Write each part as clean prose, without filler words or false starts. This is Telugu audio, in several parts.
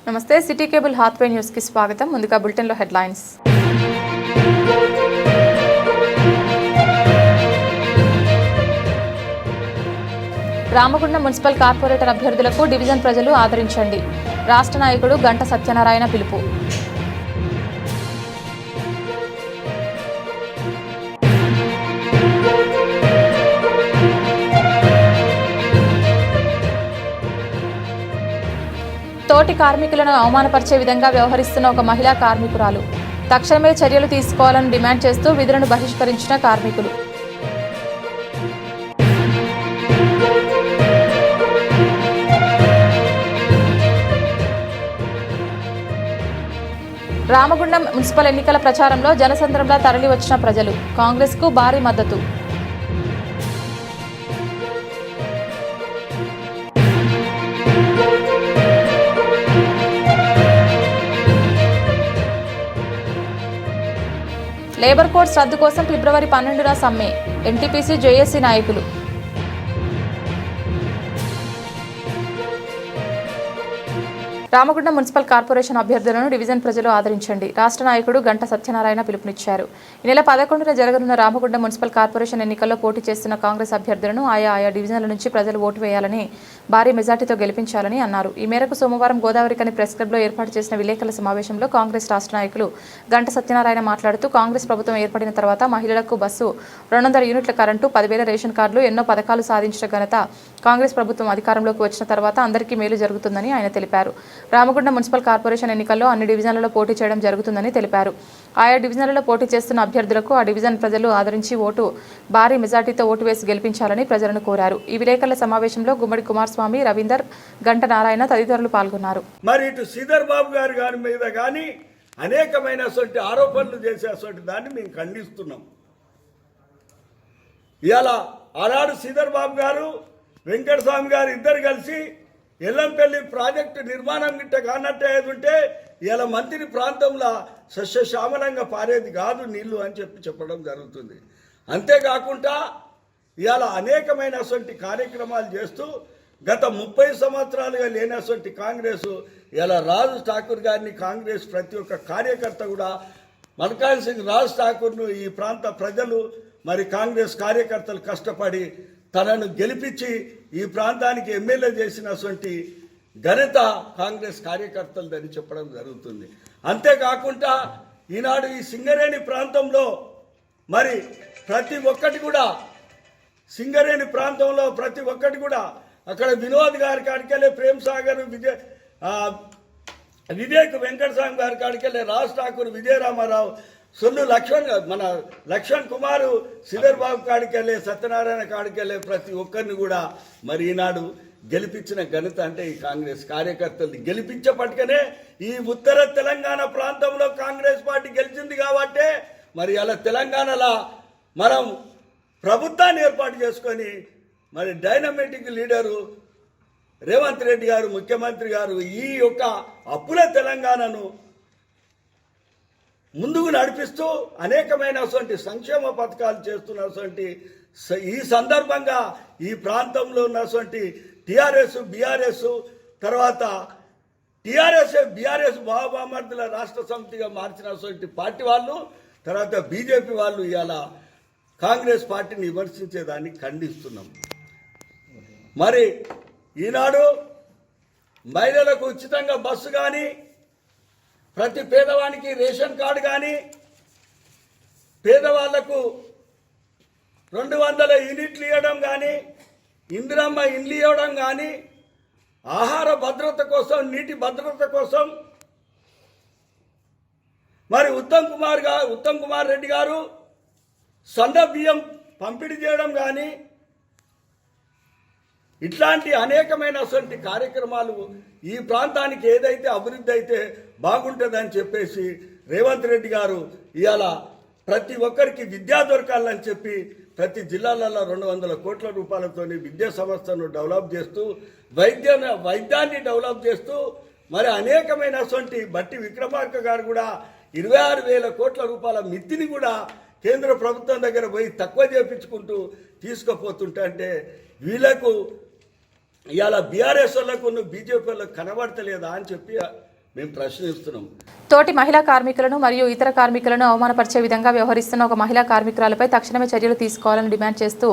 నమస్తే సిటీ కేబుల్ హాత్వే న్యూస్ కి స్వాగతం. ముందుగా బులెటిన్ లో హెడ్లైన్స్. రామగుండం మున్సిపల్ కార్పొరేటర్ అభ్యర్థులకు డివిజన్ ప్రజలు ఆదరించండి. రాష్ట్ర నాయకుడు గంట సత్యనారాయణ పిలుపు. తోటి కార్మికులను అవమానపరిచే విధంగా వ్యవహరిస్తున్న ఒక మహిళా కార్మికురాలు. తక్షణమే చర్యలు తీసుకోవాలని డిమాండ్ చేస్తూ విధులను బహిష్కరించిన కార్మికులు. రామగుండం మున్సిపల్ ఎన్నికల ప్రచారంలో జనసంద్రంలా తరలివచ్చిన ప్రజలు. కాంగ్రెస్కు భారీ మద్దతు. లేబర్ కోడ్స్ రద్దు కోసం ఫిబ్రవరి 12న సమ్మె. ఎన్టీపీసీ జేఏసీ నాయకులు. రామగుండం మున్సిపల్ కార్పొరేషన్ అభ్యర్థులను డివిజన్ ప్రజలు ఆదరించండి. రాష్ట్ర నాయకుడు గంట సత్యనారాయణ పిలుపునిచ్చారు. ఈ నెల 11న జరగనున్న రామగుండం మున్సిపల్ కార్పొరేషన్ ఎన్నికల్లో పోటీ చేస్తున్న కాంగ్రెస్ అభ్యర్థులను ఆయా డివిజన్ల నుంచి ప్రజలు ఓటు వేయాలని, భారీ మెజార్టీతో గెలిపించాలని అన్నారు. ఈ మేరకు సోమవారం గోదావరికని ప్రెస్ క్లబ్లో ఏర్పాటు చేసిన విలేకరుల సమావేశంలో కాంగ్రెస్ రాష్ట్ర నాయకులు గంట సత్యనారాయణ మాట్లాడుతూ, కాంగ్రెస్ ప్రభుత్వం ఏర్పడిన తర్వాత మహిళలకు బస్సు, 200 యూనిట్ల కరెంటు, 10,000 రేషన్ కార్డులు, ఎన్నో పథకాలు సాధించిన ఘనత కాంగ్రెస్ ప్రభుత్వం అధికారంలోకి వచ్చిన తర్వాత అందరికీ మేలు జరుగుతుందని ఆయన తెలిపారు. రామగుండం మున్సిపల్ కార్పొరేషన్ ఎన్నికల్లో అన్ని డివిజన్లలో పోటీ చేయడం జరుగుతుందని తెలిపారు. ఆయా డివిజన్లలో పోటీ చేస్తున్న అభ్యర్థులకు ఆ డివిజన్ ప్రజలు ఆదరించి భారీ మెజార్టీతో ఓటు వేసి గెలిపించాలని ప్రజలను కోరారు. ఈ విలేకరుల సమావేశంలో గుమ్మడి కుమారస్వామి, రవీందర్, గంట నారాయణ తదితరులు పాల్గొన్నారు. మరి ఇటు శ్రీధర్ బాబు గారి మీద కానీ అనేకమైన ఆరోపణలు చేసేటువంటి దాన్ని మేము ఖండిస్తున్నాం. ఇవాళ ఆనాడు శ్రీధర్ బాబు గారు, వెంకటస్వామి గారు ఇద్దరు కలిసి ఎల్లంపల్లి ప్రాజెక్టు నిర్మాణం గిట్ట కానట్టే ఉంటే ఇలా మంత్రి ప్రాంతంలో సస్యశ్యామలంగా పారేది కాదు నీళ్లు అని చెప్పడం జరుగుతుంది. అంతేకాకుండా ఇవాళ అనేకమైనటువంటి కార్యక్రమాలు చేస్తూ గత 30 సంవత్సరాలుగా లేనటువంటి కాంగ్రెస్ ఇలా రాజు ఠాకూర్ గారిని, కాంగ్రెస్ ప్రతి ఒక్క కార్యకర్త కూడా మల్కాన్ సింగ్ రాజు ఠాకూర్ను ఈ ప్రాంత ప్రజలు మరి కాంగ్రెస్ కార్యకర్తలు కష్టపడి తనను గెలిపించి ఈ ప్రాంతానికి ఎమ్మెల్యే చేసినటువంటి ఘనత కాంగ్రెస్ కార్యకర్తలదని చెప్పడం జరుగుతుంది. అంతేకాకుండా ఈనాడు ఈ సింగరేణి ప్రాంతంలో మరి ప్రతి ఒక్కటి కూడా అక్కడ వినోద్ గారి కాడికెళ్ళే ప్రేమ్ సాగర్, వివేక్ వెంకటస్వామి గారి కాడికెళ్ళే రాజ్ ఠాకూర్, విజయరామారావు, సొల్లు మన లక్ష్మణ్ కుమార్, శ్రీధర్ బాబు కాడికెళ్ళే, సత్యనారాయణ కాడికెళ్ళే ప్రతి ఒక్కరిని కూడా మరి ఈనాడు గెలిపించిన ఘనత అంటే ఈ కాంగ్రెస్ కార్యకర్తలు గెలిపించబట్టుకనే ఈ ఉత్తర తెలంగాణ ప్రాంతంలో కాంగ్రెస్ పార్టీ గెలిచింది. కాబట్టి మరి అలా తెలంగాణలో మనం ప్రభుత్వాన్ని ఏర్పాటు చేసుకొని మరి డైనమిటిక్ లీడరు రేవంత్ రెడ్డి గారు, ముఖ్యమంత్రి గారు ఈ యొక్క అప్పుల తెలంగాణను ముందుకు నడిపిస్తూ అనేకమైనటువంటి సంక్షేమ పథకాలు చేస్తున్నటువంటి ఈ సందర్భంగా ఈ ప్రాంతంలో ఉన్నటువంటి టీఆర్ఎస్, బీఆర్ఎస్, తర్వాత బీఆర్ఎస్ బాబామర్దుల రాష్ట్ర సమితిగా మార్చినటువంటి పార్టీ వాళ్ళు, తర్వాత బీజేపీ వాళ్ళు ఇవాళ కాంగ్రెస్ పార్టీని విమర్శించేదాన్ని ఖండిస్తున్నాం. మరి ఈనాడు మహిళలకు ఉచితంగా బస్సు కానీ, ప్రతి పేదవానికి రేషన్ కార్డు కానీ, పేదవాళ్లకు 200 యూనిట్లు ఇవ్వడం కానీ, ఇందిరమ్మ ఇండ్లు ఇవ్వడం కానీ, ఆహార భద్రత కోసం, నీటి భద్రత కోసం మరి ఉత్తమ్ కుమార్ రెడ్డి గారు సన్న బియ్యం పంపిణీ చేయడం కానీ, ఇట్లాంటి అనేకమైనటువంటి కార్యక్రమాలు ఈ ప్రాంతానికి ఏదైతే అభివృద్ధి అయితే బాగుంటుందని చెప్పేసి రేవంత్ రెడ్డి గారు ఇవాళ ప్రతి ఒక్కరికి విద్య దొరకాలని చెప్పి ప్రతి జిల్లాలలో 200 కోట్ల రూపాయలతో విద్యా సంస్థను డెవలప్ చేస్తూ, వైద్యాన్ని డెవలప్ చేస్తూ మరి అనేకమైనటువంటి బట్టి విక్రమార్క గారు కూడా 26,000 కోట్ల రూపాయల మిత్తిని కూడా కేంద్ర ప్రభుత్వం దగ్గర పోయి తక్కువ చేపించుకుంటూ తీసుకుపోతుంటే అంటే వీళ్ళకు ఇవాళ బీఆర్ఎస్ వాళ్ళకు బీజేపీ వాళ్ళకు కనబడతలేదా అని చెప్పి మేము ప్రశ్నిస్తున్నాం. తోటి మహిళా కార్మికులను మరియు ఇతర కార్మికులను అవమానపరిచే విధంగా వ్యవహరిస్తున్న ఒక మహిళా కార్మికురాలపై తక్షణమే చర్యలు తీసుకోవాలని డిమాండ్ చేస్తూ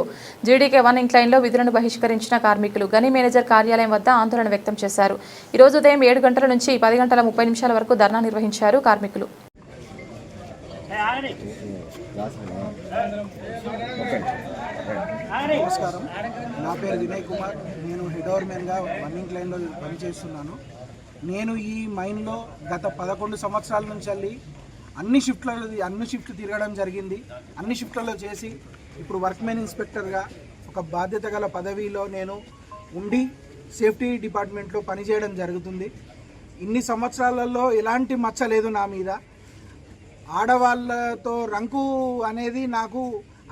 జీడీకే 1 ఇంక్లైన్లో విధులను బహిష్కరించిన కార్మికులు గని మేనేజర్ కార్యాలయం వద్ద ఆందోళన వ్యక్తం చేశారు. ఈ రోజు ఉదయం 7 గంటల నుంచి 10 గంటల 30 నిమిషాల వరకు ధర్నా నిర్వహించారు కార్మికులు. నమస్కారం, నా పేరు వినయ్ కుమార్. నేను హెడ్ ఓవర్మెన్గా 1 ఇంక్లైన్లో పనిచేస్తున్నాను. నేను ఈ మైన్లో గత 11 సంవత్సరాల నుంచి అన్ని షిఫ్ట్లు తిరగడం జరిగింది. అన్ని షిఫ్ట్లలో చేసి ఇప్పుడు వర్క్మెన్ ఇన్స్పెక్టర్గా ఒక బాధ్యత గల పదవిలో నేను ఉండి సేఫ్టీ డిపార్ట్మెంట్లో పనిచేయడం జరుగుతుంది. ఇన్ని సంవత్సరాలలో ఎలాంటి మచ్చ లేదు నా మీద. ఆడవాళ్ళతో రంకు అనేది నాకు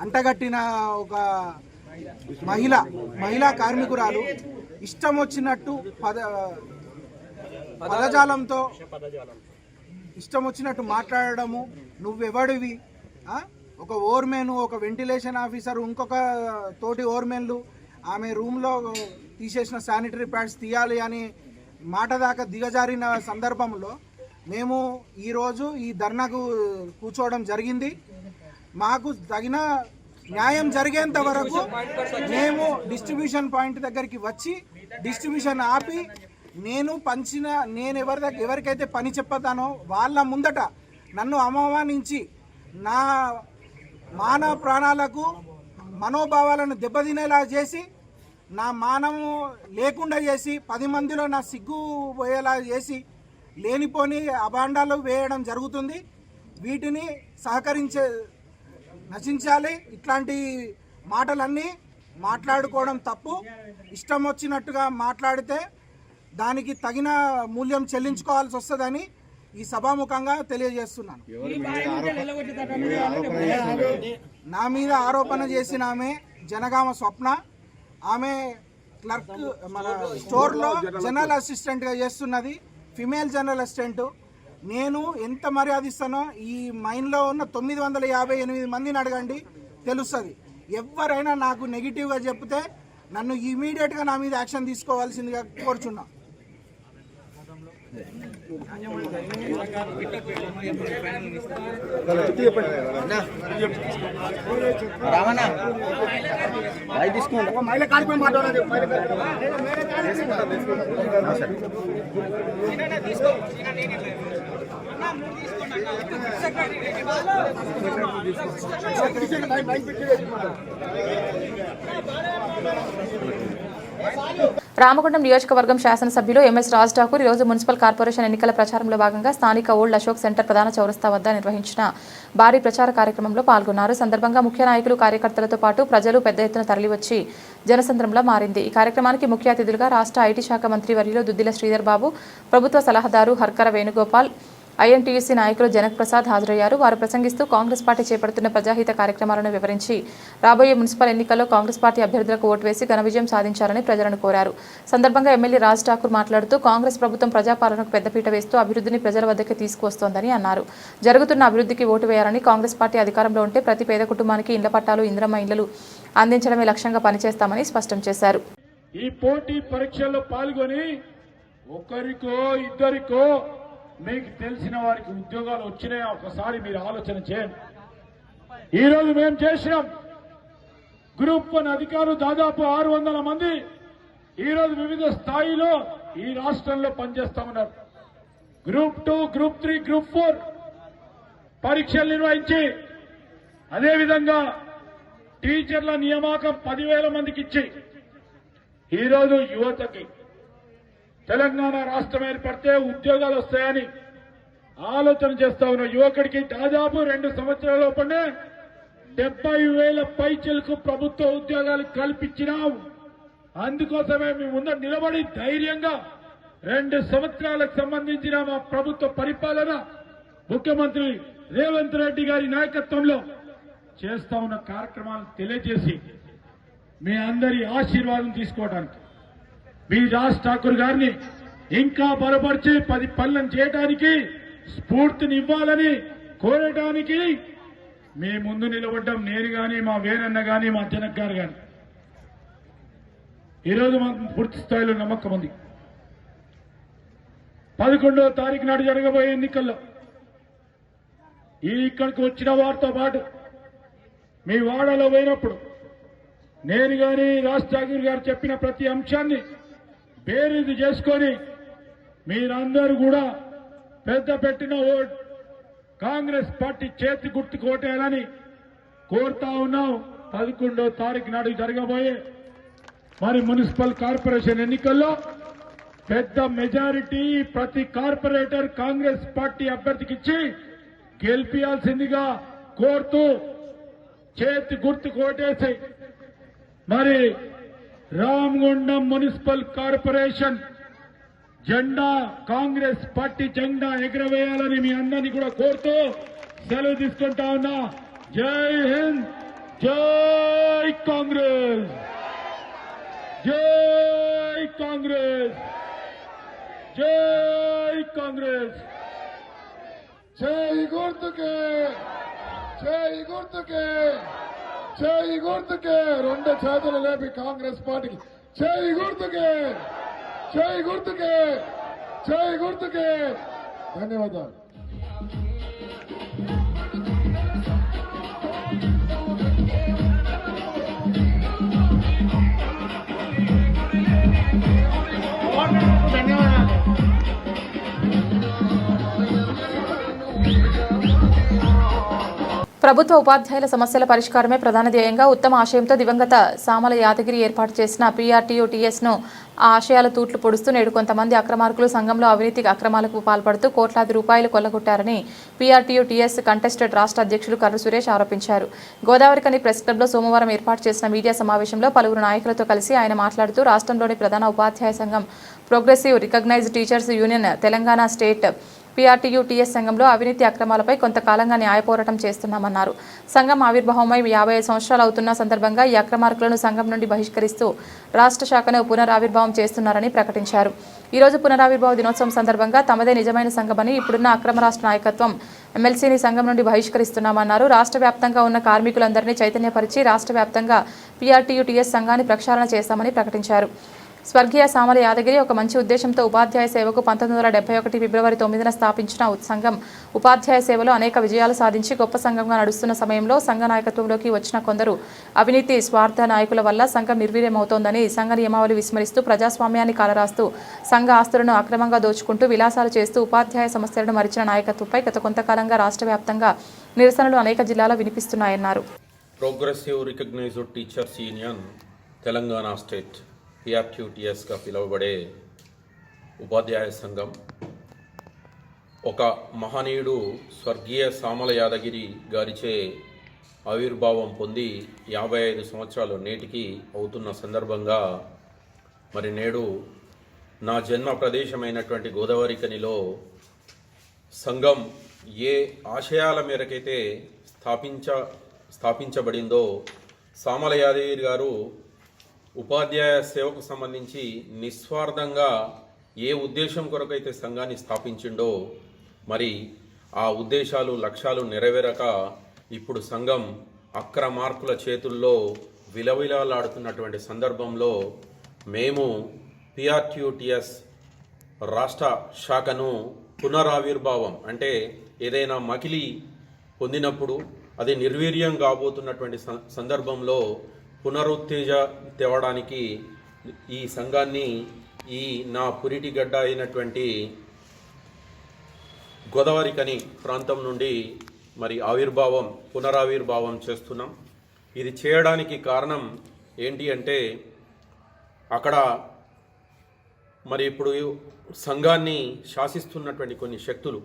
అంటగట్టిన ఒక మహిళా కార్మికురాలు ఇష్టం వచ్చినట్టు పదజాలంతో ఇష్టం వచ్చినట్టు మాట్లాడడము. నువ్వెవడివి, ఒక ఓవర్మెన్, ఒక వెంటిలేషన్ ఆఫీసర్, ఇంకొక తోటి ఓవర్మెన్లు ఆమె రూమ్లో తీసేసిన శానిటరీ ప్యాడ్స్ తీయాలి అని మాట దాకా దిగజారిన సందర్భంలో మేము ఈరోజు ఈ ధర్నాకు కూర్చోవడం జరిగింది. మాకు తగిన న్యాయం జరిగేంత వరకు మేము డిస్ట్రిబ్యూషన్ పాయింట్ దగ్గరికి వచ్చి డిస్ట్రిబ్యూషన్ ఆపి నేను ఎవరికైతే పని చెప్పతానో వాళ్ళ ముందట నన్ను అవమానించి నా మానవ ప్రాణాలకు మనోభావాలను దెబ్బతినేలా చేసి నా మానము లేకుండా చేసి 10 మందిలో నా సిగ్గు పోయేలా చేసి లేనిపోని అభాండాలు వేయడం జరుగుతుంది. వీటిని నశించాలి. ఇట్లాంటి మాటలన్నీ మాట్లాడుకోవడం తప్పు. ఇష్టం వచ్చినట్టుగా మాట్లాడితే దానికి తగిన మూల్యం చెల్లించుకోవాల్సి వస్తుందని ఈ సభాముఖంగా తెలియజేస్తున్నాను. నా మీద ఆరోపణ చేసిన ఆమె జనగామ స్వప్న. ఆమె క్లర్క్ మన స్టోర్లో జనరల్ అసిస్టెంట్గా చేస్తున్నది, ఫిమేల్ జనరల్ అసిస్టెంట్. నేను ఎంత మర్యాద ఇస్తానో ఈ మైన్లో ఉన్న 958 మందిని అడగండి, తెలుస్తుంది. ఎవరైనా నాకు నెగిటివ్గా చెప్తే నన్ను ఇమీడియట్గా నా మీద యాక్షన్ తీసుకోవాల్సిందిగా కోరుచున్నా. రామగుండం నియోజకవర్గం శాసనసభ్యులు ఎంఎస్ రాజ్ ఠాకూర్ ఈరోజు మున్సిపల్ కార్పొరేషన్ ఎన్నికల ప్రచారంలో భాగంగా స్థానిక ఓల్డ్ అశోక్ సెంటర్ ప్రధాన చౌరస్తా వద్ద నిర్వహించిన భారీ ప్రచార కార్యక్రమంలో పాల్గొన్నారు. సందర్భంగా ముఖ్య నాయకులు, కార్యకర్తలతో పాటు ప్రజలు పెద్ద ఎత్తున తరలివచ్చి జనసంద్రంలా మారింది. ఈ కార్యక్రమానికి ముఖ్య అతిథులుగా రాష్ట్ర ఐటీ శాఖ మంత్రి వర్యులు దుద్దిల శ్రీధర్ బాబు, ప్రభుత్వ సలహాదారు హర్కర వేణుగోపాల్, ఐఎన్టీయూసీ నాయకులు జనక్ ప్రసాద్ హాజరయ్యారు. వారు ప్రసంగిస్తూ కాంగ్రెస్ పార్టీ చేపడుతున్న ప్రజాహిత కార్యక్రమాలను వివరించి రాబోయే మున్సిపల్ ఎన్నికల్లో కాంగ్రెస్ పార్టీ అభ్యర్థులకు ఓటు వేసి ఘన విజయం సాధించాలని ప్రజలను కోరారు. సందర్భంగా ఎమ్మెల్యే రాజ్ ఠాకూర్ మాట్లాడుతూ కాంగ్రెస్ ప్రభుత్వం ప్రజాపాలనకు పెద్దపీట వేస్తూ అభివృద్ధిని ప్రజల వద్దకు తీసుకువస్తోందని అన్నారు. జరుగుతున్న అభివృద్ధికి ఓటు వేయాలని, కాంగ్రెస్ పార్టీ అధికారంలో ఉంటే ప్రతి పేద కుటుంబానికి ఇండ్ల పట్టాలు, ఇంద్రమ్మ ఇండ్లు అందించడమే లక్ష్యంగా పనిచేస్తామని స్పష్టం చేశారు. ఈ పోటీ పరీక్షల్లో పాల్గొని ఒకరికో ఇద్దరికో మీకు తెలిసిన వారికి ఉద్యోగాలు వచ్చినాయా ఒకసారి మీరు ఆలోచన చేయండి. ఈరోజు మేము చేసినాం. గ్రూప్ 1 అధికారులు దాదాపు 600 మంది ఈరోజు వివిధ స్థాయిలో ఈ రాష్ట్రంలో పనిచేస్తామన్నారు. గ్రూప్ 2, గ్రూప్ 3, గ్రూప్ 4 పరీక్షలు నిర్వహించి అదేవిధంగా టీచర్ల నియామకం 10,000 మందికి ఇచ్చి ఈరోజు యువతకి తెలంగాణ రాష్ట్రం ఏర్పడితే ఉద్యోగాలు వస్తాయని ఆలోచన చేస్తా ఉన్న యువకుడికి దాదాపు 2 సంవత్సరాల లోపలనే 70,000 పైచలకు ప్రభుత్వ ఉద్యోగాలు కల్పించినాం. అందుకోసమే మేము ముందు నిలబడి ధైర్యంగా 2 సంవత్సరాలకు సంబంధించిన మా ప్రభుత్వ పరిపాలన ముఖ్యమంత్రి రేవంత్ రెడ్డి గారి నాయకత్వంలో చేస్తా ఉన్న కార్యక్రమాలను తెలియజేసి మీ అందరి ఆశీర్వాదం తీసుకోవడానికి, మీ రాజ్ ఠాకూర్ గారిని ఇంకా బలపరిచి 10 పనులను చేయడానికి స్ఫూర్తిని ఇవ్వాలని కోరడానికి మీ ముందు నిలబడ్డం నేను గాని, మా వేరన్న గాని, మా జనక్ గారు గాని. ఈరోజు మాకు పూర్తి స్థాయిలో నమ్మకం ఉంది. 11వ తారీఖు నాడు జరగబోయే ఎన్నికల్లో ఇక్కడికి వచ్చిన వారితో పాటు మీ వాడలో పోయినప్పుడు నేను గాని రాజ్ ఠాకూర్ గారు చెప్పిన ప్రతి అంశాన్ని బేరీజు చేసుకొని మీరందరూ కూడా పెద్ద పెట్టిన ఓట్ కాంగ్రెస్ పార్టీ చేతి గుర్తు కోటేయాలని కోరుతా ఉన్నాం. 11వ తారీఖు నాడు జరగబోయే మరి మున్సిపల్ కార్పొరేషన్ ఎన్నికల్లో పెద్ద మెజారిటీ ప్రతి కార్పొరేటర్ కాంగ్రెస్ పార్టీ అభ్యర్థికి ఇచ్చి గెలిపించాల్సిందిగా కోరుతూ చేతి గుర్తు కోటేసి మరి రామగుండం మున్సిపల్ కార్పొరేషన్ జెండా కాంగ్రెస్ పార్టీ జెండా ఎగరవేయాలని మీ అందరినీ కూడా కోరుతూ సెలవు తీసుకుంటా ఉన్నా. జై హింద్, జై కాంగ్రెస్, జై కాంగ్రెస్, జై కాంగ్రెస్. జై గుర్తుకే, జై గుర్తుకే, జై గుర్తుకే. 2 చేతులు లేపి కాంగ్రెస్ పార్టీకి జై గుర్తుకే, జై గుర్తుకే, జై గుర్తుకే. ధన్యవాదాలు. ప్రభుత్వ ఉపాధ్యాయుల సమస్యల పరిష్కారమే ప్రధాన ధ్యేయంగా ఉత్తమ ఆశయంతో దివంగత సామల యాదగిరి ఏర్పాటు చేసిన PRTU-TSను ఆ ఆశయాల తూట్లు పొడుస్తూ నేడు కొంతమంది అక్రమార్కులు సంఘంలో అవినీతి అక్రమాలకు పాల్పడుతూ కోట్లాది రూపాయలు కొల్లగొట్టారని PRTU-TS కంటెస్టెడ్ రాష్ట్ర అధ్యక్షులు కర్రు సురేష్ ఆరోపించారు. గోదావరికని ప్రెస్ క్లబ్లో సోమవారం ఏర్పాటు చేసిన మీడియా సమావేశంలో పలువురు నాయకులతో కలిసి ఆయన మాట్లాడుతూ రాష్ట్రంలోని ప్రధాన ఉపాధ్యాయ సంఘం progressive recognised teachers union Telangana state PRTU-TS సంఘంలో అవినీతి అక్రమాలపై కొంతకాలంగా న్యాయ పోరాటం చేస్తున్నామన్నారు. సంఘం ఆవిర్భావమై 55 సంవత్సరాలు అవుతున్న సందర్భంగా ఈ అక్రమార్కులను సంఘం నుండి బహిష్కరిస్తూ రాష్ట్ర శాఖను పునరావిర్భావం చేస్తున్నారని ప్రకటించారు. ఈ రోజు పునరావిర్భావ దినోత్సవం సందర్భంగా తమదే నిజమైన సంఘమని ఇప్పుడున్న అక్రమ రాష్ట్ర నాయకత్వం MLCని సంఘం నుండి బహిష్కరిస్తున్నామన్నారు. రాష్ట్ర వ్యాప్తంగా ఉన్న కార్మికులందరినీ చైతన్యపరిచి రాష్ట్ర వ్యాప్తంగా PRTU-TS సంఘాన్ని ప్రక్షాళన చేస్తామని ప్రకటించారు. స్వర్గీయ సామల యాదగిరి ఒక మంచి ఉద్దేశంతో ఉపాధ్యాయ సేవకు 1971 ఫిబ్రవరి 9న స్థాపించిన సంఘం ఉపాధ్యాయ సేవలో అనేక విజయాలు సాధించి గొప్ప సంఘంగా నడుస్తున్న సమయంలో సంఘ నాయకత్వంలోకి వచ్చిన కొందరు అవినీతి స్వార్థ నాయకుల వల్ల సంఘం నిర్వీర్యమవుతోందని, సంఘ నియమావళి విస్మరిస్తూ ప్రజాస్వామ్యాన్ని కాలరాస్తూ సంఘ ఆస్తులను అక్రమంగా దోచుకుంటూ విలాసాలు చేస్తూ ఉపాధ్యాయ సమస్యలను మరిచిన నాయకత్వంపై గత కొంతకాలంగా రాష్ట్ర వ్యాప్తంగా నిరసనలు అనేక జిల్లాలో వినిపిస్తున్నాయన్నారు. Progressive recognised teachers union Telangana state PRTU-TSగా పిలువబడే ఉపాధ్యాయ సంఘం ఒక మహనీయుడు స్వర్గీయ సామల యాదగిరి గారిచే ఆవిర్భావం పొంది 55 సంవత్సరాలు నేటికి అవుతున్న సందర్భంగా మరి నేడు నా జన్మ ప్రదేశమైనటువంటి గోదావరికనిలో సంఘం ఏ ఆశయాల మేరకైతే స్థాపించబడిందో సామల యాదగిరి గారు ఉపాధ్యాయ సేవకు సంబంధించి నిస్వార్థంగా ఏ ఉద్దేశం కొరకైతే సంఘాన్ని స్థాపించిండో మరి ఆ ఉద్దేశాలు లక్ష్యాలు నెరవేరక ఇప్పుడు సంఘం అక్రమార్కుల చేతుల్లో విలవిలాడుతున్నటువంటి సందర్భంలో మేము PRTU-TS రాష్ట్ర శాఖను పునరావిర్భావం అంటే ఏదైనా మకిలి పొందినప్పుడు అది నిర్వీర్యం కాబోతున్నటువంటి సందర్భంలో పునరుత్తేజ తేవడానికి ఈ సంఘాన్ని ఈ నా పురిటిగడ్డ అయినటువంటి గోదావరికని ప్రాంతం నుండి మరి పునరావిర్భావం చేస్తున్నాం. ఇది చేయడానికి కారణం ఏంటి అంటే అక్కడ మరి ఇప్పుడు సంఘాన్ని శాసిస్తున్నటువంటి కొన్ని శక్తులు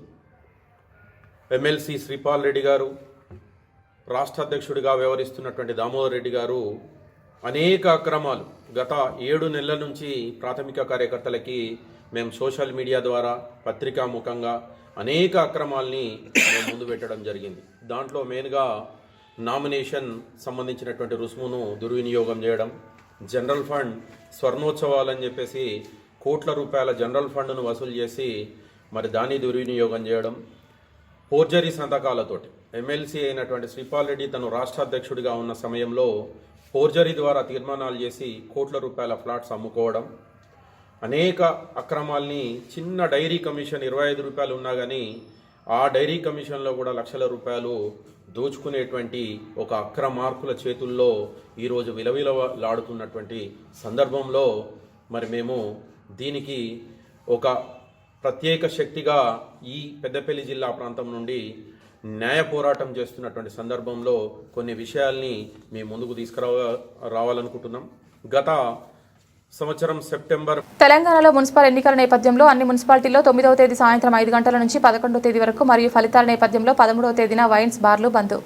MLC శ్రీపాల్ రెడ్డి గారు, రాష్ట్ర అధ్యక్షుడిగా వ్యవహరిస్తున్నటువంటి దామోదర్ రెడ్డి గారు అనేక అక్రమాలు గత 7 నెలల నుంచి ప్రాథమిక కార్యకర్తలకి మేము సోషల్ మీడియా ద్వారా పత్రికా ముఖంగా అనేక అక్రమాల్ని మేము ముందు పెట్టడం జరిగింది. దాంట్లో మెయిన్గా నామినేషన్ సంబంధించినటువంటి రుసుమును దుర్వినియోగం చేయడం, జనరల్ ఫండ్ స్వర్ణోత్సవాలని చెప్పేసి కోట్ల రూపాయల జనరల్ ఫండ్ను వసూలు చేసి మరి దాన్ని దుర్వినియోగం చేయడం, ఫోర్జరీ సంతకాలతోటి MLC అయినటువంటి శ్రీపాల్ రెడ్డి తను రాష్ట్ర అధ్యక్షుడిగా ఉన్న సమయంలో ఫోర్జరీ ద్వారా తీర్మానాలు చేసి కోట్ల రూపాయల ఫ్లాట్స్ అమ్ముకోవడం, అనేక అక్రమాల్ని చిన్న డైరీ కమిషన్ 25 రూపాయలు ఉన్నా కానీ ఆ డైరీ కమిషన్లో కూడా లక్షల రూపాయలు దోచుకునేటువంటి ఒక అక్రమార్కుల చేతుల్లో ఈరోజు విలవిలలాడుతున్నటువంటి సందర్భంలో మరి మేము దీనికి ఒక ప్రత్యేక శక్తిగా ఈ పెద్దపల్లి జిల్లా ప్రాంతం నుండి న్యాయ పోరాటం చేస్తున్నటువంటి సందర్భంలో కొన్ని విషయాల్ని మీ ముందుకు రావాలనుకుంటున్నాం. గత సంవత్సరం సెప్టెంబర్ తెలంగాణలో మున్సిపల్ ఎన్నికల నేపథ్యంలో అన్ని మున్సిపాలిటీల్లో 9వ తేదీ సాయంత్రం 5 గంటల నుంచి 11వ తేదీ వరకు మరియు ఫలితాల నేపథ్యంలో 13వ తేదీన వైన్స్ బార్లు బంద్.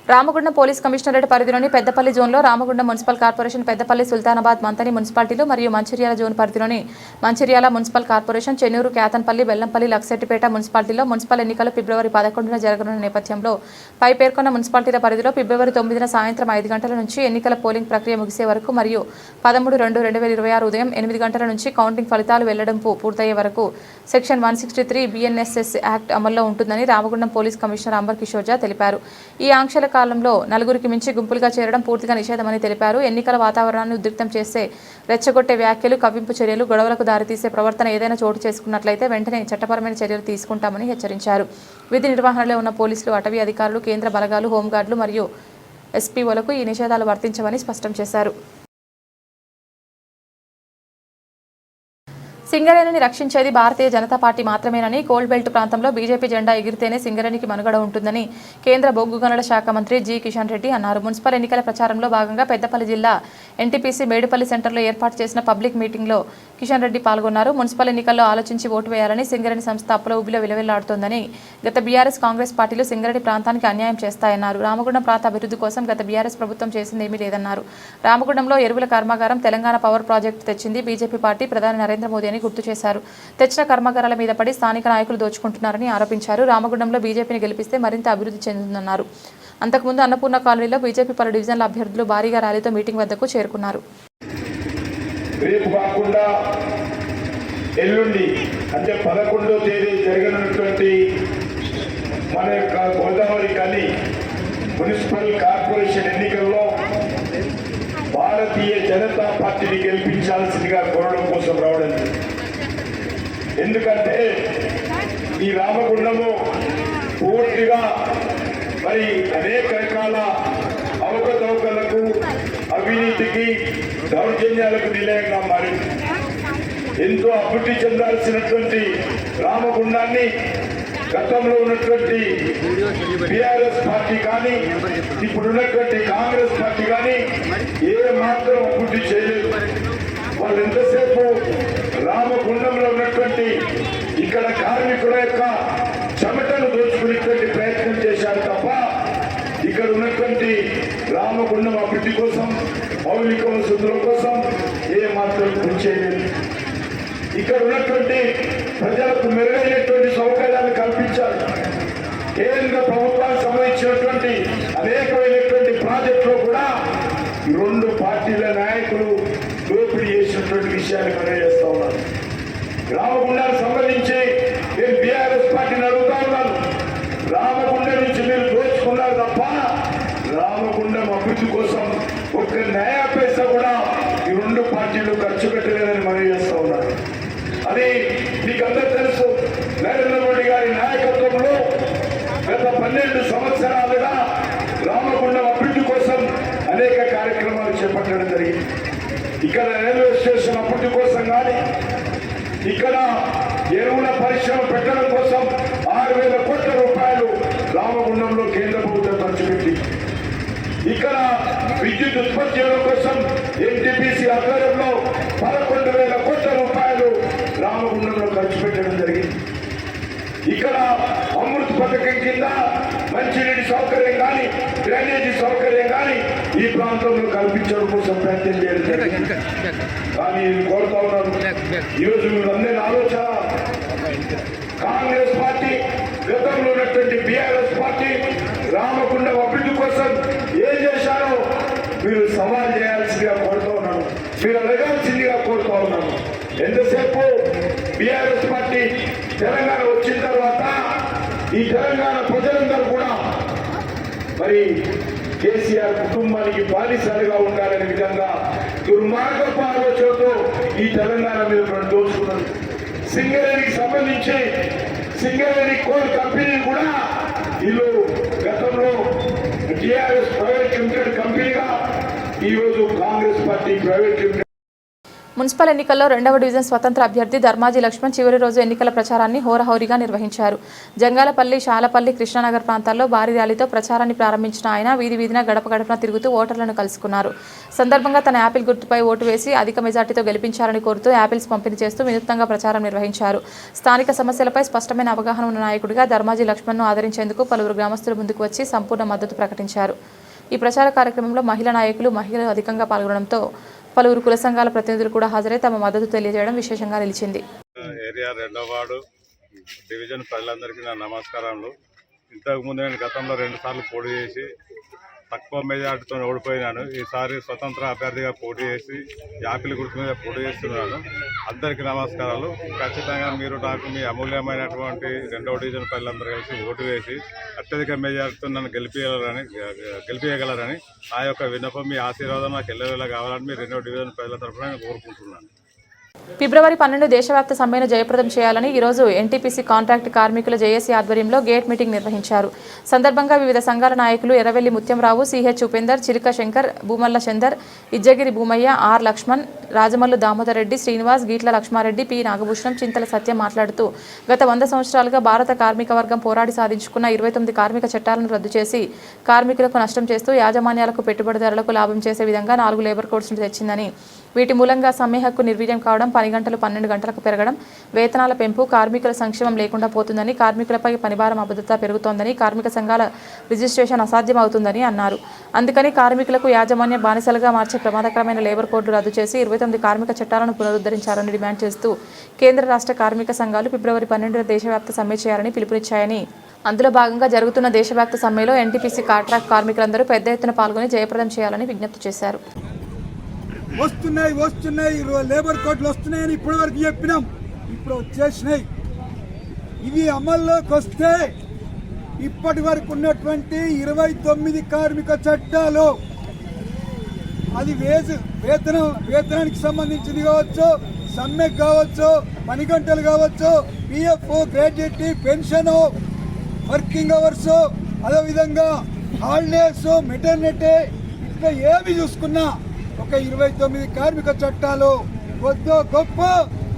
రామగుండం పోలీస్ కమిషనరేట్ పరిధిలోని పెద్దపల్లి జోన్లో రామగుండం మున్సిపల్ కార్పొరేషన్, పెద్దపల్లి, సుల్తానాబాద్, మంతని మున్సిపాలిటీలు మరియు మంచిర్యాల జోన్ పరిధిలోని మంచిర్యాల మున్సిపల్ కార్పొరేషన్, చెన్నూరు, కేతన్పల్లి, బెల్లంపల్లి, లక్సెట్టిపేట మున్సిపాలిటీల్లో మున్సిపల్ ఎన్నికలు ఫిబ్రవరి 11న జరగనున్న నేపథ్యంలో పై పేర్కొన్న మున్సిపాలిటీల పరిధిలో ఫిబ్రవరి 9న సాయంత్రం 5 గంటల నుంచి ఎన్నికల పోలింగ్ ప్రక్రియ ముగిసే వరకు మరియు 13/2/2026 ఉదయం 8 గంటల నుంచి కౌంటింగ్ ఫలితాలు వెల్లడింపు పూర్తయ్యే వరకు సెక్షన్ 163 BNSS యాక్ట్ అమల్లో ఉంటుందని రామగుండం పోలీస్ కమిషనర్ అంబర్ కిషోర్ జా తెలిపారు. ఈ ఆంక్షల కాలంలో 4గురికి మించి గుంపులుగా చేరడం పూర్తిగా నిషేధమని తెలిపారు. ఎన్నికల వాతావరణాన్ని ఉద్రిక్తం చేసే, రెచ్చగొట్టే వ్యాఖ్యలు, కవ్వింపు చర్యలు, గొడవలకు దారితీసే ప్రవర్తన ఏదైనా చోటు చేసుకున్నట్లయితే వెంటనే చట్టపరమైన చర్యలు తీసుకుంటామని హెచ్చరించారు. విధి నిర్వహణలో ఉన్న పోలీసులు, అటవీ అధికారులు, కేంద్ర బలగాలు, హోంగార్డులు మరియు SPOలకు ఈ నిషేధాలు వర్తించవని స్పష్టం చేశారు. సింగరేణిని రక్షించేది భారతీయ జనతా పార్టీ మాత్రమేనని, కోల్డ్ బెల్ట్ ప్రాంతంలో బీజేపీ జెండా ఎగిరితేనే సింగరేణికి మనుగడ ఉంటుందని కేంద్ర బొగ్గు గనుల శాఖ మంత్రి జి కిషన్ రెడ్డి అన్నారు. మున్సిపల్ ఎన్నికల ప్రచారంలో భాగంగా పెద్దపల్లి జిల్లా NTPC మేడుపల్లి సెంటర్లో ఏర్పాటు చేసిన పబ్లిక్ మీటింగ్లో కిషన్ రెడ్డి పాల్గొన్నారు. మున్సిపల్ ఎన్నికల్లో ఆలోచించి ఓటు వేయాలని, సింగరేణి సంస్థ అప్పుల ఊబిలో విలవిల్లాడుతోందని, గత బీఆర్ఎస్ కాంగ్రెస్ పార్టీలు సింగరేణి ప్రాంతానికి అన్యాయం చేస్తాయన్నారు. రామగుండం ప్రాంత అభివృద్ధి కోసం గత బీఆర్ఎస్ ప్రభుత్వం చేసిందేమీ లేదన్నారు. రామగుండంలో ఎరువుల కర్మాగారం, తెలంగాణ పవర్ ప్రాజెక్టు తెచ్చింది బీజేపీ పార్టీ, ప్రధాని నరేంద్ర మోదీ అని గుర్తు చేశారు. తెచ్చిన కర్మాగారాల మీద పడి స్థానిక నాయకులు దోచుకుంటున్నారని ఆరోపించారు. రామగుండంలో బీజేపీని గెలిపిస్తే మరింత అభివృద్ధి చెందుతుందన్నారు. అంతకుముందు అన్నపూర్ణ కాలనీలో బీజేపీ పలు డివిజన్ల అభ్యర్థులు భారీగా ర్యాలీతో మీటింగ్ వద్దకు చేరుకున్నారు. రేపు కాకుండా ఎల్లుండి అంటే 11వ తేదీ జరగనున్నటువంటి మన యొక్క గోదావరి కని మున్సిపల్ కార్పొరేషన్ ఎన్నికల్లో భారతీయ జనతా పార్టీని గెలిపించాల్సిందిగా కోరడం కోసం రావడం. ఎందుకంటే ఈ రామగుండము పూర్తిగా మరి అనేక రకాల అవకతవకలకు, అవినీతికి, దౌర్జన్యాలకు నిలయంగా మారింది. ఎంతో అభివృద్ధి చెందాల్సినటువంటి రామగుండాన్ని గతంలో ఉన్నటువంటి బీఆర్ఎస్ పార్టీ కానీ ఇప్పుడున్నటువంటి కాంగ్రెస్ పార్టీ కానీ ఏ మాత్రం అభివృద్ధి చేయలేదు. వాళ్ళు ఎంతసేపు రామగుండంలో ఉన్నటువంటి ఇక్కడ కార్మికుల యొక్క చెమటను దోచుకునేటువంటి ప్రయత్నం చేశారు తప్ప ఇక్కడ ఉన్నటువంటి రామగుండం అభివృద్ధి కోసం, మౌలిక వసతుల కోసం ఏ మాత్రం కృషి చేయలేదు. ఇక్కడ ఉన్నటువంటి ప్రజలకు మెరుగైనటువంటి సౌకర్యాలు కల్పించారు. కేంద్ర ప్రభుత్వానికి సంబంధించినటువంటి అనేకమైనటువంటి ప్రాజెక్టులో కూడా 2 పార్టీల నాయకులు దోపిడీ చేసినటువంటి విషయాన్ని తెలియజేస్తా ఉన్నారు. రామగుండానికి సంబంధించి నేను బీఆర్ఎస్ పార్టీని అడుగుతా ఉన్నాను. రామగుండం నుంచి మీరు దోచుకున్నారు తప్ప రామగుండం అభివృద్ధి కోసం ఒక్క న్యాయ పైసా కూడా ఈ 2 పార్టీలు ఖర్చు పెట్టలేదని మనం చేస్తా ఉన్నారు. అది మీకు అందరూ తెలుసు. నరేంద్ర మోడీ గారి నాయకత్వంలో గత 12 సంవత్సరాలుగా రామగుండం అభివృద్ధి కోసం అనేక కార్యక్రమాలు చేపట్టడం జరిగింది. ఇక్కడ రైల్వే స్టేషన్ అభివృద్ధి కోసం కానీ, ఇక్కడ ఎరువుల పరిశ్రమ పెట్టడం కోసం 6,000 కోట్ల రూపాయలు రామగుండంలో కేంద్ర ప్రభుత్వం ఖర్చు పెట్టి, ఇక్కడ విద్యుత్ ఉత్పత్తి చేయడం కోసం NTPC ఆధ్వర్యంలో 11,000 కోట్ల రూపాయలు రామగుండంలో ఖర్చు పెట్టడం జరిగింది. ఇక్కడ అమృత్ పథకం కింద మంచినీటి సౌకర్యం కానీ, డ్రైనేజీ సౌకర్యం కానీ ఈ ప్రాంతంలో కల్పించడం కోసం ప్రయత్నం చేయడం జరిగింది. కానీ కోరుతా ఉన్నాను, ఈరోజు మీరందరి ఆలోచన కాంగ్రెస్ పార్టీ, గతంలో ఉన్నటువంటి బీఆర్ఎస్ పార్టీ రామగుండం అభివృద్ధి కోసం ఏం చేశారో మీరు సవాల్ చేయాల్సిందిగా కోరుతా ఉన్నాను, మీరు అడగాల్సిందిగా కోరుతా ఉన్నాను. ఎంతసేపు బీఆర్ఎస్ పార్టీ తెలంగాణ వచ్చిన తర్వాత ఈ తెలంగాణ ప్రజలందరూ కూడా మరి కేసీఆర్ కుటుంబానికి బానిసలుగా ఉండాలనే విధంగా దుర్మార్గపు ఆలోచనతో ఈ తెలంగాణ మీద దోచుకున్నారు. సింగరేణికి సంబంధించి సింగరేణి కోల్ కంపెనీ కూడా వీళ్ళు గతంలో టీఆర్ఎస్ ప్రైవేట్ లిమిటెడ్ కంపెనీగా ఈరోజు Congress party private limited. Municipal ఎన్నికల్లో 2వ డివిజన్ స్వతంత్ర అభ్యర్థి ధర్మాజీ లక్ష్మణ్ చివరి రోజు ఎన్నికల ప్రచారాన్ని హోరాహోరీగా నిర్వహించారు. జంగాలపల్లి, శాలపల్లి, కృష్ణానగర్ ప్రాంతాల్లో భారీ ర్యాలీతో ప్రచారాన్ని ప్రారంభించిన ఆయన వీధి వీధిన గడప గడపన తిరుగుతూ ఓటర్లను కలుసుకున్నారు. సందర్భంగా తన యాపిల్ గుర్తుపై ఓటు వేసి అధిక మెజార్టీతో గెలిపించాలని కోరుతూ యాపిల్స్ పంపిణీ చేస్తూ వినూత్నంగా ప్రచారం నిర్వహించారు. స్థానిక సమస్యలపై స్పష్టమైన అవగాహన ఉన్న నాయకుడిగా ధర్మాజీ లక్ష్మణ్ను ఆదరించేందుకు పలువురు గ్రామస్తులు ముందుకు వచ్చి సంపూర్ణ మద్దతు ప్రకటించారు. ఈ ప్రచార కార్యక్రమంలో మహిళా నాయకులు, మహిళలు అధికంగా పాల్గొనడంతో పలువురు కుల సంఘాల ప్రతినిధులు కూడా హాజరై తమ మద్దతు తెలియజేయడం విశేషంగా నిలిచింది. ఏరియా 2వ వార్డు డివిజన్ ప్రజలందరికీ నా నమస్కారాలు. ఇంతకుముందు నేను గతంలో 2 సార్లు పోటీ చేసి తక్కువ మెజార్టీతో ఓడిపోయినాను. ఈసారి స్వతంత్ర అభ్యర్థిగా పోటీ చేసి యాపిల్ గుర్తు మీద పోటీ చేస్తున్నాను. అందరికీ నమస్కారాలు. ఖచ్చితంగా మీరు నాకు మీ అమూల్యమైనటువంటి 2వ డివిజన్ ప్రజలందరూ కలిసి ఓటు వేసి అత్యధిక మెజార్టీతో నన్ను గెలిపించగలరని నా యొక్క విన్నపం. మీ ఆశీర్వాదం నాకు ఎల్లవేళ కావాలని మీ 2వ డివిజన్ ప్రజల తరఫున నేను కోరుకుంటున్నాను. ఫిబ్రవరి 12 దేశవ్యాప్త సమ్మెను జయప్రదం చేయాలని ఈరోజు ఎన్టీపీసీ కాంట్రాక్ట్ కార్మికుల జేఏసీ ఆధ్వర్యంలో గేట్ మీటింగ్ నిర్వహించారు. సందర్భంగా వివిధ సంఘాల నాయకులు ఎర్రవెల్లి ముత్యంరావు, సిహెచ్ ఉపేందర్, చిరిక శంకర్, భూమల్ల చందర్, ఇజ్జగిరి భూమయ్య, ఆర్ లక్ష్మణ్, రాజమల్లు దామోదర్ రెడ్డి, శ్రీనివాస్, గీట్ల లక్ష్మారెడ్డి, పి నాగభూషణం, చింతల సత్యం మాట్లాడుతూ గత 100 సంవత్సరాలుగా భారత కార్మిక వర్గం పోరాడి సాధించుకున్న 29 కార్మిక చట్టాలను రద్దు చేసి కార్మికులకు నష్టం చేస్తూ యాజమాన్యాలకు, పెట్టుబడిదారులకు లాభం చేసే విధంగా 4 లేబర్ కోడ్స్ను తెచ్చిందని, వీటి మూలంగా సమ్మె హక్కు నిర్వీర్యం కావడం, పని గంటలు 12 గంటలకు పెరగడం, వేతనాల పెంపు, కార్మికుల సంక్షేమం లేకుండా పోతుందని, కార్మికులపై పనిభారం అభద్రత పెరుగుతోందని, కార్మిక సంఘాల రిజిస్ట్రేషన్ అసాధ్యం అవుతుందని అన్నారు. అందుకని కార్మికులకు యాజమాన్య బానిసలుగా మార్చే ప్రమాదకరమైన లేబర్ కోడ్లు రద్దు చేసి 29 కార్మిక చట్టాలను పునరుద్ధరించాలని డిమాండ్ చేస్తూ కేంద్ర రాష్ట్ర కార్మిక సంఘాలు ఫిబ్రవరి 12న దేశవ్యాప్త సమ్మె చేయాలని పిలుపునిచ్చాయని, అందులో భాగంగా జరుగుతున్న దేశవ్యాప్త సమ్మెలో ఎన్టీపీసీ కాంట్రాక్ట్ కార్మికులందరూ పెద్ద ఎత్తున పాల్గొని జయప్రదం చేయాలని విజ్ఞప్తి చేశారు. వస్తున్నాయి లేబర్ కోడ్లు వస్తున్నాయని ఇప్పటి వరకు చెప్పినాం. ఇప్పుడు వచ్చేసినాయి. ఇవి అమల్లోకి వస్తే ఇప్పటి వరకు ఉన్నటువంటి 29 కార్మిక చట్టాలు, అది వేతనానికి సంబంధించింది కావచ్చు, సమ్మె కావచ్చు, పని గంటలు కావచ్చు, PF, gratuity, pension, working hours, అదేవిధంగా హాలిడేస్, మెటర్నిటీ, ఇట్లా ఏమి చూసుకున్నా ఒక 29 కార్మిక చట్టాలు కొద్దో గొప్ప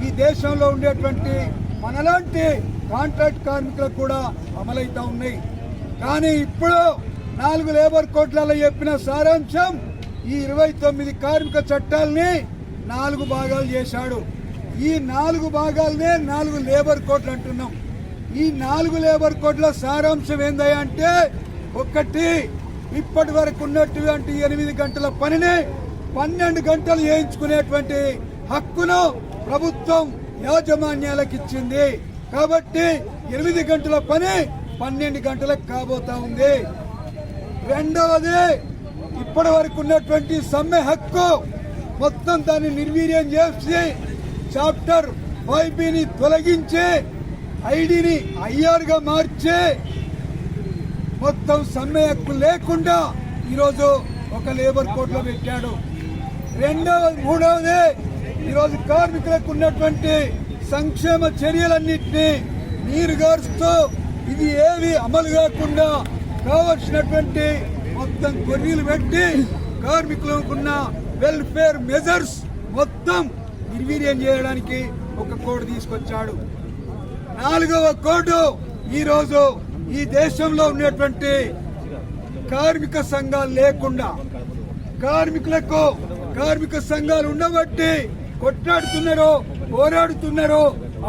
ఈ దేశంలో ఉండేటువంటి మనలాంటి కాంట్రాక్ట్ కార్మికులకు కూడా అమలవుతా ఉన్నాయి. కానీ ఇప్పుడు 4 లేబర్ కోడ్లలో చెప్పిన సారాంశం ఈ 29 కార్మిక చట్టాలని 4 భాగాలు చేశాడు. ఈ 4 భాగాలనే 4 లేబర్ కోడ్లు అంటున్నాం. ఈ 4 లేబర్ కోడ్ల సారాంశం ఏందంటే, ఒకటి, ఇప్పటి వరకు ఉన్నటువంటి 8 గంటల పనిని 12 గంటలు చేయించుకునేటువంటి హక్కును ప్రభుత్వం యాజమాన్యాలకు ఇచ్చింది. కాబట్టి 8 గంటల పని 12 గంటలకు కాబోతా ఉంది. రెండవది, ఇప్పటి వరకు ఉన్నటువంటి సమ్మె హక్కు మొత్తం దాన్ని నిర్వీర్యం చేసి చాప్టర్ 5బిని తొలగించి ఐడిని ఐఆర్గా మార్చి మొత్తం సమ్మె హక్కు లేకుండా ఈరోజు ఒక లేబర్ కోడ్లో పెట్టాడు. మూడవది, ఈరోజు కార్మికులకు ఉన్నటువంటి సంక్షేమ చర్యలన్నింటినీ నీరుగారుస్తూ ఇది ఏవి అమలు కాకుండా కావలసినటువంటి మొత్తం కొర్రీలు పెట్టి కార్మికులకు ఉన్న వెల్ఫేర్ మెజర్స్ మొత్తం నిర్వీర్యం చేయడానికి ఒక కోడ్ తీసుకొచ్చాడు. 4వ కోడ్, ఈరోజు ఈ దేశంలో ఉన్నటువంటి కార్మిక సంఘాలు లేకుండా కార్మికులకు కార్మిక సంఘాలు ఉండబట్టి కొట్లాడుతున్నారో, పోరాడుతున్నారో,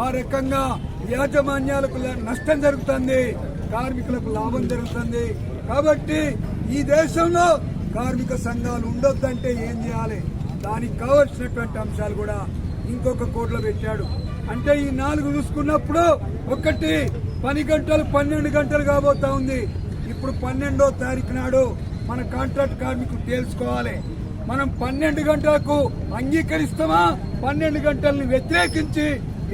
ఆ రకంగా యాజమాన్యాలకు నష్టం జరుగుతుంది, కార్మికులకు లాభం జరుగుతుంది. కాబట్టి ఈ దేశంలో కార్మిక సంఘాలు ఉండొద్దంటే ఏం చేయాలి, దానికి కావలసినటువంటి అంశాలు కూడా ఇంకొక కోడ్లో పెట్టాడు. అంటే ఈ 4 చూసుకున్నప్పుడు, ఒకటి, పని గంటలు 12 గంటలు కాబోతా ఉంది. ఇప్పుడు 12వ తారీఖు నాడు మన కాంట్రాక్ట్ కార్మికులు తెలుసుకోవాలి, మనం 12 గంటలకు అంగీకరిస్తామా, 12 గంటలను వ్యతిరేకించి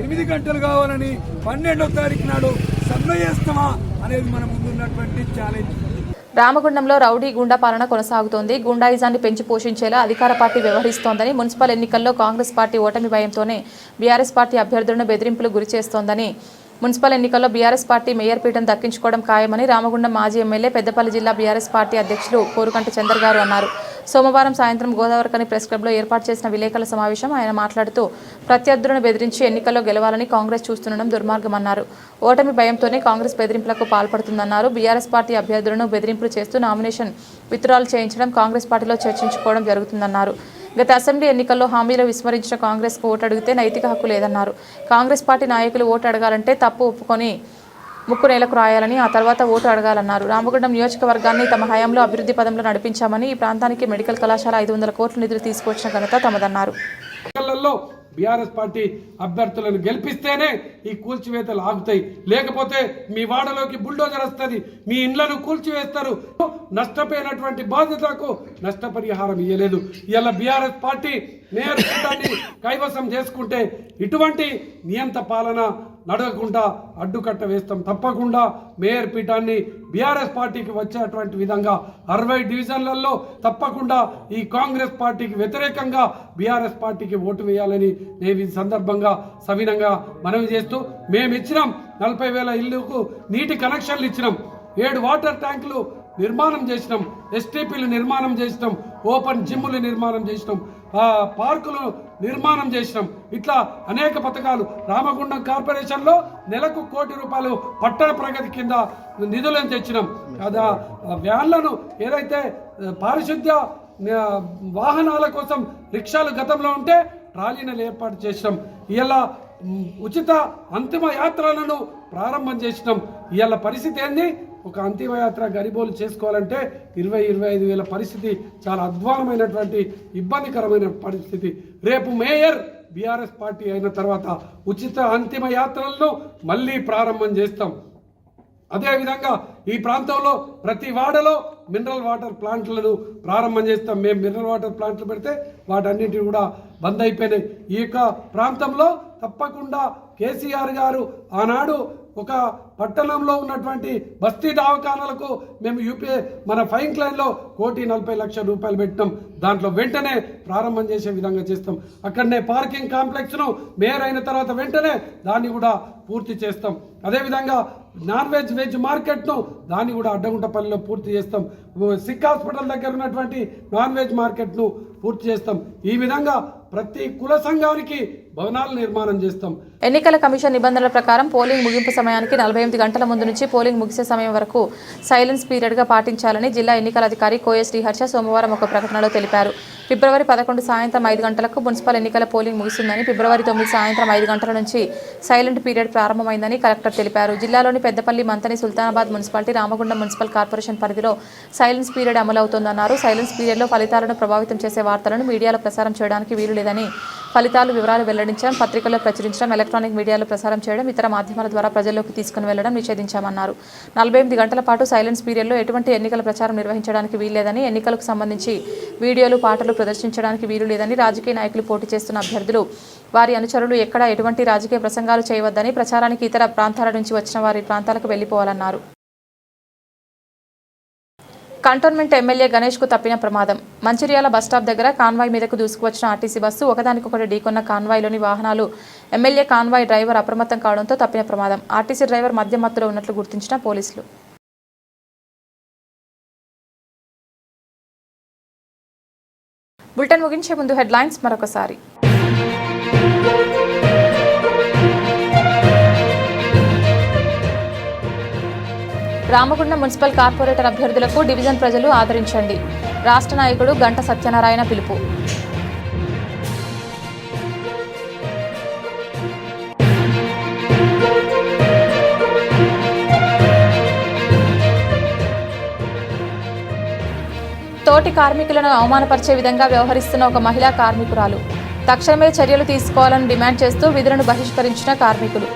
8 గంటలు కావాలని 12వ తారీఖు నాడు సమ్మె చేస్తామా అనేది మన ముందున్నటువంటి ఛాలెంజ్. రామగుండంలో రౌడీ గూండా పాలన కొనసాగుతోంది. గూండాయిజాన్ని పెంచి పోషించేలా అధికార పార్టీ వ్యవహరిస్తోందని, మున్సిపల్ ఎన్నికల్లో కాంగ్రెస్ పార్టీ ఓటమి భయంతోనే బీఆర్ఎస్ పార్టీ అభ్యర్థులను బెదిరింపులు గురి చేస్తోందని, మున్సిపల్ ఎన్నికల్లో బీఆర్ఎస్ పార్టీ మేయర్ పీఠను దక్కించుకోవడం ఖాయమని రామగుండం మాజీ ఎమ్మెల్యే పెద్దపల్లి జిల్లా బీఆర్ఎస్ పార్టీ అధ్యక్షులు కోరుకంటి చందర్ గారు అన్నారు. సోమవారం సాయంత్రం గోదావరికని ప్రెస్ క్లబ్లో ఏర్పాటు చేసిన విలేకరుల సమావేశం ఆయన మాట్లాడుతూ ప్రత్యర్థులను బెదిరించి ఎన్నికల్లో గెలవాలని కాంగ్రెస్ చూస్తుండడం దుర్మార్గమన్నారు. ఓటమి భయంతోనే కాంగ్రెస్ బెదిరింపులకు పాల్పడుతుందన్నారు. బీఆర్ఎస్ పార్టీ అభ్యర్థులను బెదిరింపులు చేస్తూ నామినేషన్ విత్డ్రాల్ చేయించడం, కాంగ్రెస్ పార్టీలో చర్చించుకోవడం జరుగుతుందన్నారు. గత అసెంబ్లీ ఎన్నికల్లో హామీలు విస్మరించిన కాంగ్రెస్కు ఓటు అడిగితే నైతిక హక్కు లేదన్నారు. కాంగ్రెస్ పార్టీ నాయకులు ఓటు అడగాలంటే తప్పు ఒప్పుకొని ముక్కు నేలకు రాయాలని, ఆ తర్వాత ఓటు అడగాలన్నారు. రామగుండం నియోజకవర్గాన్ని తమ హయాంలో అభివృద్ధి పదంలో నడిపించామని, ఈ ప్రాంతానికి మెడికల్ కళాశాల 500 కోట్ల నిధులు తీసుకొచ్చిన ఘనత తమదన్నారు. బీఆర్ఎస్ పార్టీ అభ్యర్థులను గెలిపిస్తేనే ఈ కూల్చివేతలు ఆగుతాయి. లేకపోతే మీ వాడలోకి బుల్డోజర్ వస్తుంది, మీ ఇండ్లను కూల్చివేస్తారు. నష్టపోయినటువంటి బాధితులకు నష్టపరిహారం ఇవ్వలేదు. ఇలా బీఆర్ఎస్ పార్టీ మేయర్ పీఠాన్ని కైవసం చేసుకుంటే ఇటువంటి నియంత పాలన నడవకుండా అడ్డుకట్ట వేస్తాం. తప్పకుండా మేయర్ పీఠాన్ని బీఆర్ఎస్ పార్టీకి వచ్చేటువంటి విధంగా 60 డివిజన్లలో తప్పకుండా ఈ కాంగ్రెస్ పార్టీకి వ్యతిరేకంగా బీఆర్ఎస్ పార్టీకి ఓటు వేయాలని నేను ఈ సందర్భంగా సవినంగా మనవి చేస్తూ, మేము ఇచ్చినాం 40,000 ఇళ్లకు నీటి కనెక్షన్లు ఇచ్చినాం, 7 వాటర్ ట్యాంకులు నిర్మాణం చేసినాం, ఎస్టీపీలు నిర్మాణం చేసినాం, ఓపెన్ జిమ్లు నిర్మాణం చేసినాం, పార్కులు నిర్మాణం చేసినాం. ఇట్లా అనేక పథకాలు. రామగుండం కార్పొరేషన్లో నెలకు ₹1 కోటి పట్టణ ప్రగతి కింద నిధులను తెచ్చినాం. వ్యాన్లను ఏదైతే పారిశుద్ధ్య వాహనాల కోసం రిక్షాలు గతంలో ఉంటే ట్రాలీలను ఏర్పాటు చేసినాం. ఇలా ఉచిత అంతిమ యాత్రలను ప్రారంభం చేసినాం. ఇవాళ పరిస్థితి ఏంది? ఒక అంతిమయాత్ర గరిబోలు చేసుకోవాలంటే 20-25 వేల పరిస్థితి చాలా అధ్వానమైనటువంటి ఇబ్బందికరమైన పరిస్థితి. రేపు మేయర్ బీఆర్ఎస్ పార్టీ అయిన తర్వాత ఉచిత అంతిమ యాత్రలను మళ్ళీ ప్రారంభం చేస్తాం. అదేవిధంగా ఈ ప్రాంతంలో ప్రతి వాడలో మినరల్ వాటర్ ప్లాంట్లను ప్రారంభం చేస్తాం. మేము మినరల్ వాటర్ ప్లాంట్లు పెడితే వాటన్నిటిని కూడా బంద్ అయిపోయినాయి. ఈ యొక్క ప్రాంతంలో తప్పకుండా కేసీఆర్ గారు ఆనాడు ఒక పట్టణంలో ఉన్నటువంటి బస్తీ దవాఖానాలకు మేము మన ఫైన్ క్లైన్లో ₹1,40,00,000 పెట్టినాం. దాంట్లో వెంటనే ప్రారంభం చేసే విధంగా చేస్తాం. అక్కడనే పార్కింగ్ కాంప్లెక్స్ను మేయర్ అయిన తర్వాత వెంటనే దాన్ని కూడా పూర్తి చేస్తాం. అదేవిధంగా నాన్ వెజ్ మార్కెట్ను దాన్ని కూడా అడ్డగుంటపల్లిలో పూర్తి చేస్తాం. సిక్ హాస్పిటల్ దగ్గర ఉన్నటువంటి నాన్ వెజ్ మార్కెట్ను పూర్తి చేస్తాం. ఈ విధంగా ప్రతి కుల సంఘానికి భవనాలు నిర్మాణం చేస్తాం. ఎన్నికల కమిషన్ నిబంధనల ప్రకారం పోలింగ్ ముగింపు సమయానికి 48 గంటల ముందు నుంచి పోలింగ్ ముగిసే సమయం వరకు సైలెన్స్ పీరియడ్గా పాటించాలని జిల్లా ఎన్నికల అధికారి కోఎస్ శ్రీహర్ష సోమవారం ఒక ప్రకటనలో తెలిపారు. ఫిబ్రవరి 11 సాయంత్రం 5 గంటలకు మున్సిపల్ ఎన్నికల పోలింగ్ ముగిసిందని, ఫిబ్రవరి 9 సాయంత్రం 5 గంటల నుంచి సైలెంట్ పీరియడ్ ప్రారంభమైందని కలెక్టర్ తెలిపారు. జిల్లాలోని Peddapalli, Manthani, Sultanabad municipality, Ramagundam municipal corporation పరిధిలో సైలెన్స్ పీరియడ్ అమలవుతోందన్నారు. సైలెన్స్ పీరియడ్లో ఫలితాలను ప్రభావితం చేసే వార్తలను మీడియాలో ప్రసారం చేయడానికి వీలు లేదని, ఫలితాలు వివరాలు వెల్లడించడం, పత్రికల్లో ప్రచురించడం, ఎలక్ట్రానిక్ మీడియాలో ప్రసారం చేయడం, ఇతర మాధ్యమాల ద్వారా ప్రజల్లోకి తీసుకుని వెళ్లడం నిషేధించామన్నారు. 48 గంటల పాటు సైలెన్స్ పీరియడ్లో ఎటువంటి ఎన్నికల ప్రచారం నిర్వహించడానికి వీల్లేదని, ఎన్నికలకు సంబంధించి వీడియోలు, పాటలు ప్రదర్శించడానికి వీలు లేదని, రాజకీయ నాయకులు పోటీ చేస్తున్న అభ్యర్థులు, వారి అనుచరులు ఎక్కడ ఎటువంటి రాజకీయ ప్రసంగాలు చేయవద్దని, ప్రచారానికి ఇతర ప్రాంతాల నుంచి వచ్చిన వారి ప్రాంతాలకు వెళ్లిపోవాలన్నారు. కంటోన్మెంట్ ఎమ్మెల్యే గణేష్కు తప్పిన ప్రమాదం. మంచిర్యాల బస్టాప్ దగ్గర కాన్వాయ్ మీదకు దూసుకువచ్చిన ఆర్టీసీ బస్సు ఒకదానికొకటి ఢీకొన్న కాన్వాయ్లోని వాహనాలు ఎమ్మెల్యే కాన్వాయ్ డ్రైవర్ అప్రమత్తం కావడంతో తప్పిన ప్రమాదం. ఆర్టీసీ డ్రైవర్ మద్యం మత్తులో ఉన్నట్లు గుర్తించిన పోలీసులు. బులెటిన్ ముగించే ముందు హెడ్లైన్స్ మరొకసారి. రామగుండం మున్సిపల్ కార్పొరేటర్ అభ్యర్థులకు డివిజన్ ప్రజలు ఆదరించండి. రాష్ట్ర నాయకుడు గంట సత్యనారాయణ పిలుపు. తోటి కార్మికులను అవమానపరిచే విధంగా వ్యవహరిస్తున్న ఒక మహిళా కార్మికురాలు. తక్షణమే చర్యలు తీసుకోవాలని డిమాండ్ చేస్తూ విధులను బహిష్కరించిన కార్మికులు.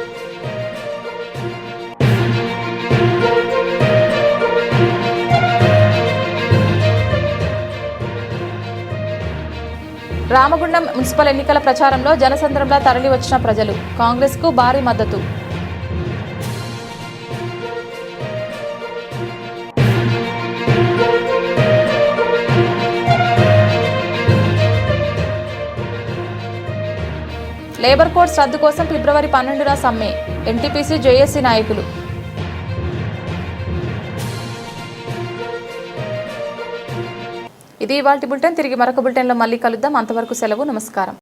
రామగుండం మున్సిపల్ ఎన్నికల ప్రచారంలో జనసంద్రంలా తరలి వచ్చిన ప్రజలు. కాంగ్రెస్కు భారీ మద్దతు. లేబర్ కోడ్స్ రద్దు కోసం ఫిబ్రవరి 12న సమ్మె ఎన్టీపీసీ జేఏసీ నాయకులు. ఇది ఇవాల్టి బులెటిన్. తిరిగి మరొక బులెటిన్లో మళ్ళీ కలుద్దాం. అంతవరకు సెలవు. నమస్కారం.